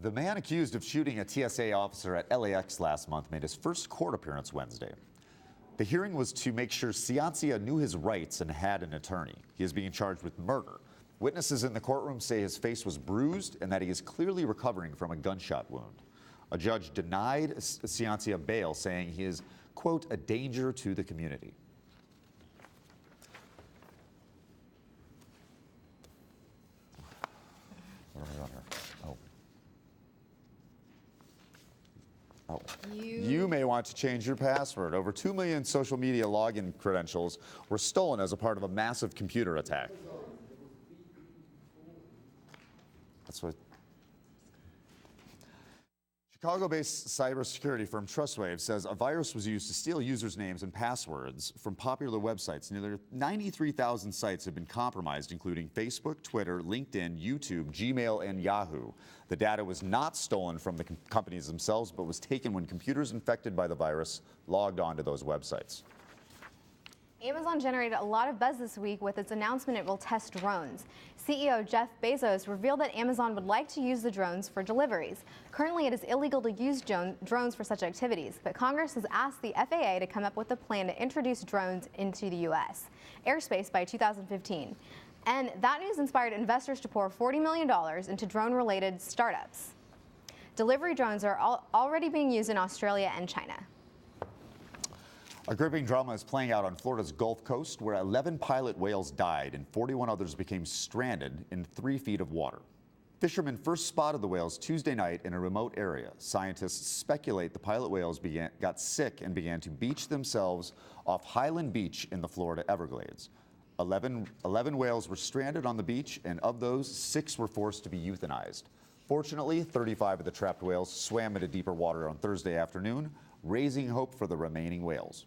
The man accused of shooting a TSA officer at LAX last month made his first court appearance Wednesday. The hearing was to make sure Ciancia knew his rights and had an attorney. He is being charged with murder. Witnesses in the courtroom say his face was bruised and that he is clearly recovering from a gunshot wound. A judge denied Ciancia bail, saying he is, quote, a danger to the community. What are we on here? You may want to change your password. Over 2 million social media login credentials were stolen as a part of a massive computer attack. That's what Chicago-based cybersecurity firm Trustwave says a virus was used to steal users' names and passwords from popular websites. Nearly 93,000 sites have been compromised, including Facebook, Twitter, LinkedIn, YouTube, Gmail, and Yahoo. The data was not stolen from the companies themselves, but was taken when computers infected by the virus logged onto those websites. Amazon generated a lot of buzz this week with its announcement it will test drones. CEO Jeff Bezos revealed that Amazon would like to use the drones for deliveries. Currently, it is illegal to use drones for such activities, but Congress has asked the FAA to come up with a plan to introduce drones into the U.S. airspace by 2015. And that news inspired investors to pour $40 million into drone-related startups. Delivery drones are already being used in Australia and China. A gripping drama is playing out on Florida's Gulf Coast, where 11 pilot whales died and 41 others became stranded in 3 feet of water. Fishermen first spotted the whales Tuesday night in a remote area. Scientists speculate the pilot whales got sick and began to beach themselves off Highland Beach in the Florida Everglades. 11 whales were stranded on the beach, and of those, 6 were forced to be euthanized. Fortunately, 35 of the trapped whales swam into deeper water on Thursday afternoon, raising hope for the remaining whales.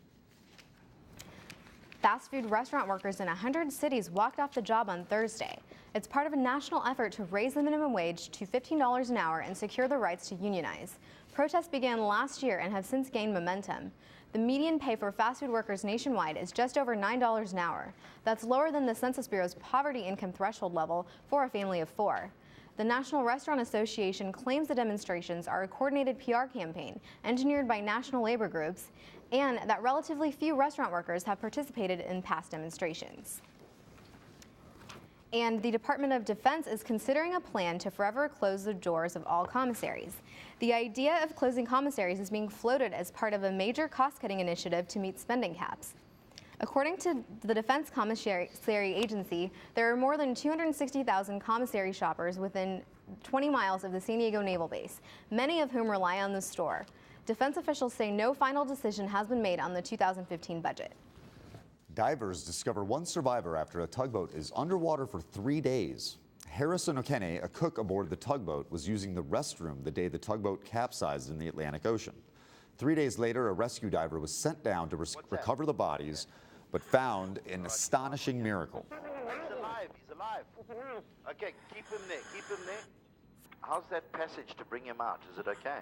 Fast food restaurant workers in 100 cities walked off the job on Thursday. It's part of a national effort to raise the minimum wage to $15 an hour and secure the rights to unionize. Protests began last year and have since gained momentum. The median pay for fast food workers nationwide is just over $9 an hour. That's lower than the Census Bureau's poverty income threshold level for a family of 4. The National Restaurant Association claims the demonstrations are a coordinated PR campaign engineered by national labor groups, and that relatively few restaurant workers have participated in past demonstrations. And the Department of Defense is considering a plan to forever close the doors of all commissaries. The idea of closing commissaries is being floated as part of a major cost-cutting initiative to meet spending caps. According to the Defense Commissary Agency, there are more than 260,000 commissary shoppers within 20 miles of the San Diego Naval Base, many of whom rely on the store. Defense officials say no final decision has been made on the 2015 budget. Divers discover one survivor after a tugboat is underwater for 3 days. Harrison Okene, a cook aboard the tugboat, was using the restroom the day the tugboat capsized in the Atlantic Ocean. 3 days later, a rescue diver was sent down to recover the bodies, but found an astonishing miracle. He's alive. Okay, keep him there, How's that passage to bring him out? Is it okay?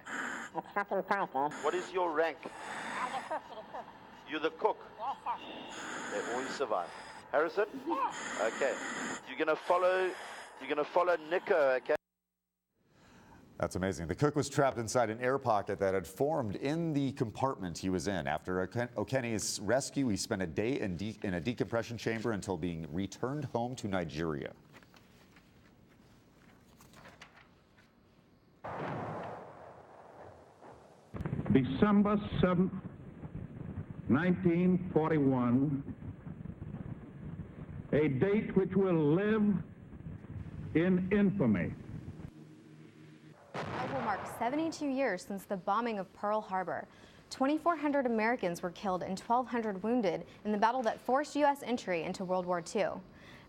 It's fucking perfect. What is your rank? You're the cook. They always survive. Harrison? Okay. You're gonna follow Nico, okay? That's amazing. The cook was trapped inside an air pocket that had formed in the compartment he was in. After Okene's rescue, he spent a day in a decompression chamber until being returned home to Nigeria. December 7th, 1941, a date which will live in infamy. It will mark 72 years since the bombing of Pearl Harbor. 2,400 Americans were killed and 1,200 wounded in the battle that forced U.S. entry into World War II.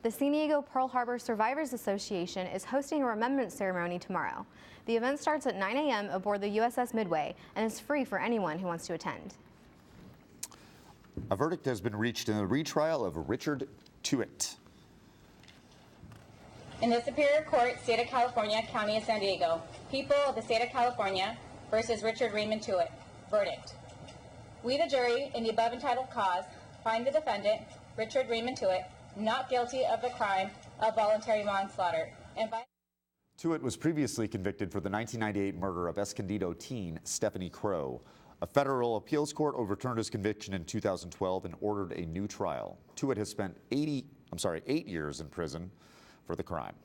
The San Diego Pearl Harbor Survivors Association is hosting a remembrance ceremony tomorrow. The event starts at 9 a.m. aboard the USS Midway and is free for anyone who wants to attend. A verdict has been reached in the retrial of Richard Tuitt. In the Superior Court, State of California, County of San Diego, people of the State of California versus Richard Raymond Tuitt. Verdict. We, the jury, in the above entitled cause, find the defendant, Richard Raymond Tuitt, not guilty of the crime of voluntary manslaughter. And by Tuitt was previously convicted for the 1998 murder of Escondido teen Stephanie Crow. A federal appeals court overturned his conviction in 2012 and ordered a new trial. Tuitt has spent 8 years in prison for the crime.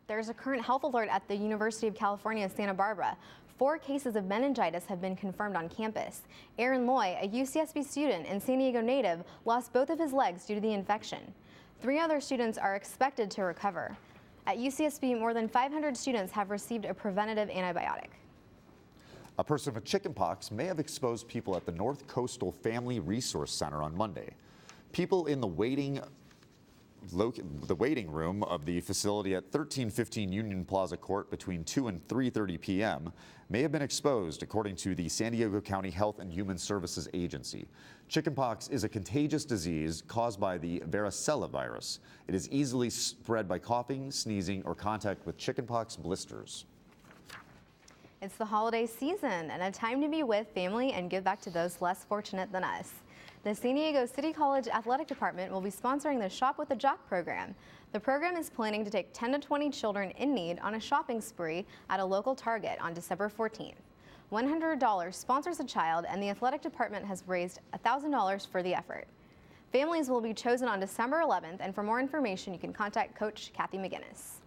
There's a current health alert at the University of California, Santa Barbara. 4 cases of meningitis have been confirmed on campus. Aaron Loy, a UCSB student and San Diego native, lost both of his legs due to the infection. 3 other students are expected to recover. At UCSB, more than 500 students have received a preventative antibiotic. A person with chickenpox may have exposed people at the North Coastal Family Resource Center on Monday. People in the waiting room of the facility at 1315 Union Plaza Court between 2 and 3:30 p.m. may have been exposed, according to the San Diego County Health and Human Services Agency. Chickenpox is a contagious disease caused by the varicella virus. It is easily spread by coughing, sneezing, or contact with chickenpox blisters. It's the holiday season and a time to be with family and give back to those less fortunate than us. The San Diego City College Athletic Department will be sponsoring the Shop with the Jock program. The program is planning to take 10 to 20 children in need on a shopping spree at a local Target on December 14th. $100 sponsors a child, and the athletic department has raised $1,000 for the effort. Families will be chosen on December 11th, and for more information, you can contact Coach Kathy McGinnis.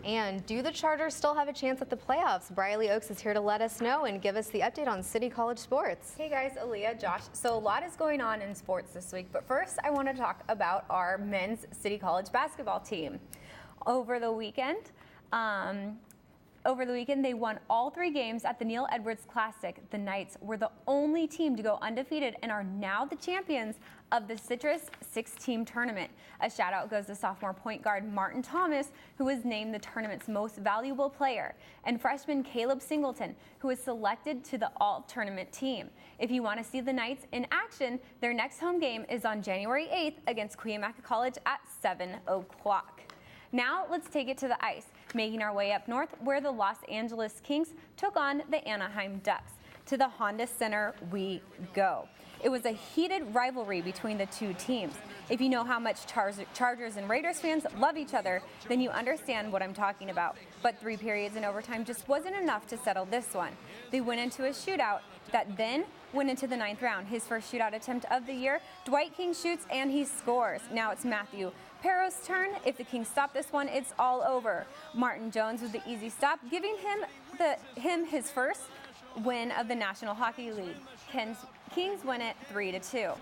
And do the Chargers still have a chance at the playoffs? Briley Oaks is here to let us know and give us the update on City College sports. Hey guys, Aaliyah, Josh. So a lot is going on in sports this week, but first I want to talk about our men's City College basketball team. Over the weekend, they won all 3 games at the Neil Edwards Classic. The Knights were the only team to go undefeated and are now the champions of the Citrus 6-team tournament. A shout out goes to sophomore point guard Martin Thomas, who was named the tournament's most valuable player, and freshman Caleb Singleton, who was selected to the all-tournament team. If you want to see the Knights in action, their next home game is on January 8th against Cuyamaca College at 7 o'clock. Now let's take it to the ice, making our way up north where the Los Angeles Kings took on the Anaheim Ducks. To the Honda Center we go. It was a heated rivalry between the two teams. If you know how much Chargers and Raiders fans love each other, then you understand what I'm talking about. But 3 periods in overtime just wasn't enough to settle this one. They went into a shootout that then went into the 9th round. His first shootout attempt of the year, Dwight King shoots and he scores. Now it's Matthew Perro's turn. If the Kings stop this one, it's all over. Martin Jones with the easy stop, giving him his first win of the National Hockey League. Kings win it 3-2.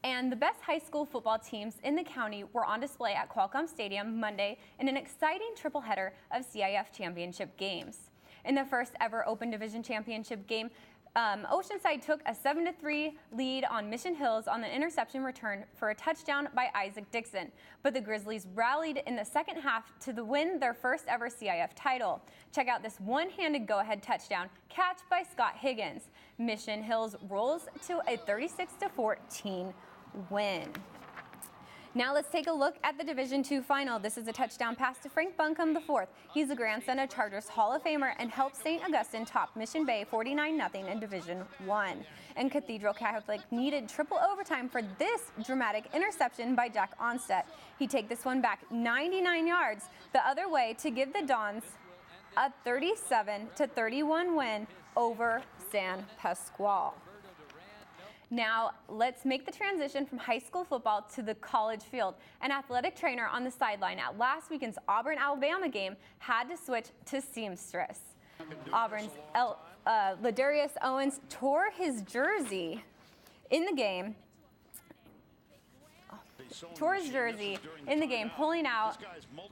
And the best high school football teams in the county were on display at Qualcomm Stadium Monday in an exciting triple header of CIF championship games. In the first ever Open Division championship game, Oceanside took a 7-3 lead on Mission Hills on the interception return for a touchdown by Isaac Dixon. But the Grizzlies rallied in the second half to win their first ever CIF title. Check out this one-handed go-ahead touchdown catch by Scott Higgins. Mission Hills rolls to a 36-14 win. Now let's take a look at the Division II final. This is a touchdown pass to Frank Buncombe IV. He's the grandson of Chargers Hall of Famer and helped St. Augustine top Mission Bay 49-0 in Division I. And Cathedral Catholic needed triple overtime for this dramatic interception by Jack Onstead. He'd take this one back 99 yards the other way to give the Dons a 37-31 win over San Pasqual. Now, let's make the transition from high school football to the college field. An athletic trainer on the sideline at last weekend's Auburn-Alabama game had to switch to seamstress. Auburn's Ladarius Owens tore his jersey in the game. Pulling out.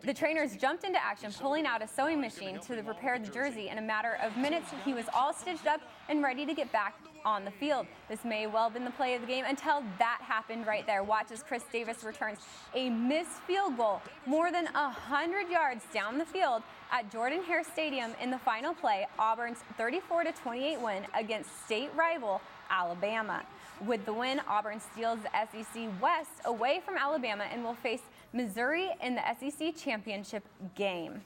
The trainers jumped into action, pulling out a sewing machine to repair the jersey. In a matter of minutes, he was all stitched up and ready to get back on the field. This may well have been the play of the game until that happened right there. Watch as Chris Davis returns a missed field goal more than 100 yards down the field at Jordan-Hare Stadium in the final play, Auburn's 34-28 win against state rival Alabama. With the win, Auburn steals the SEC West away from Alabama and will face Missouri in the SEC championship game.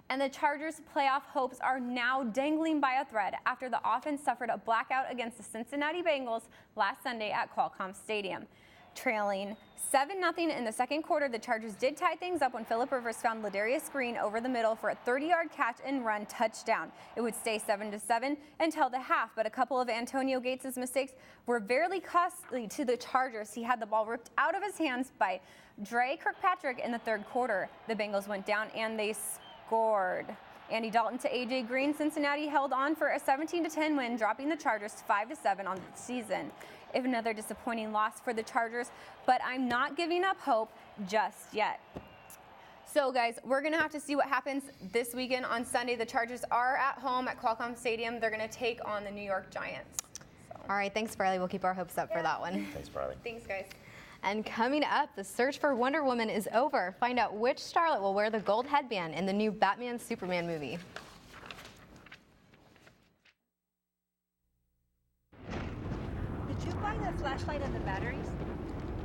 And the Chargers' playoff hopes are now dangling by a thread after the offense suffered a blackout against the Cincinnati Bengals last Sunday at Qualcomm Stadium. trailing 7-0 in the second quarter. The Chargers did tie things up when Phillip Rivers found Ladarius Green over the middle for a 30-yard catch and run touchdown. It would stay 7-7 until the half, but a couple of Antonio Gates' mistakes were very costly to the Chargers. He had the ball ripped out of his hands by Dre Kirkpatrick in the third quarter. The Bengals went down and they scored. Andy Dalton to A.J. Green. Cincinnati held on for a 17-10 win, dropping the Chargers 5-7 on the season. If another disappointing loss for the Chargers, but I'm not giving up hope just yet. So guys, we're gonna have to see what happens this weekend. On Sunday, the Chargers are at home at Qualcomm Stadium. They're gonna take on the New York Giants. So. All right, thanks, Farley. We'll keep our hopes up for that one. Thanks, Farley. Thanks, guys. And coming up, the search for Wonder Woman is over. Find out which starlet will wear the gold headband in the new Batman Superman movie. Did you buy the flashlight and the batteries?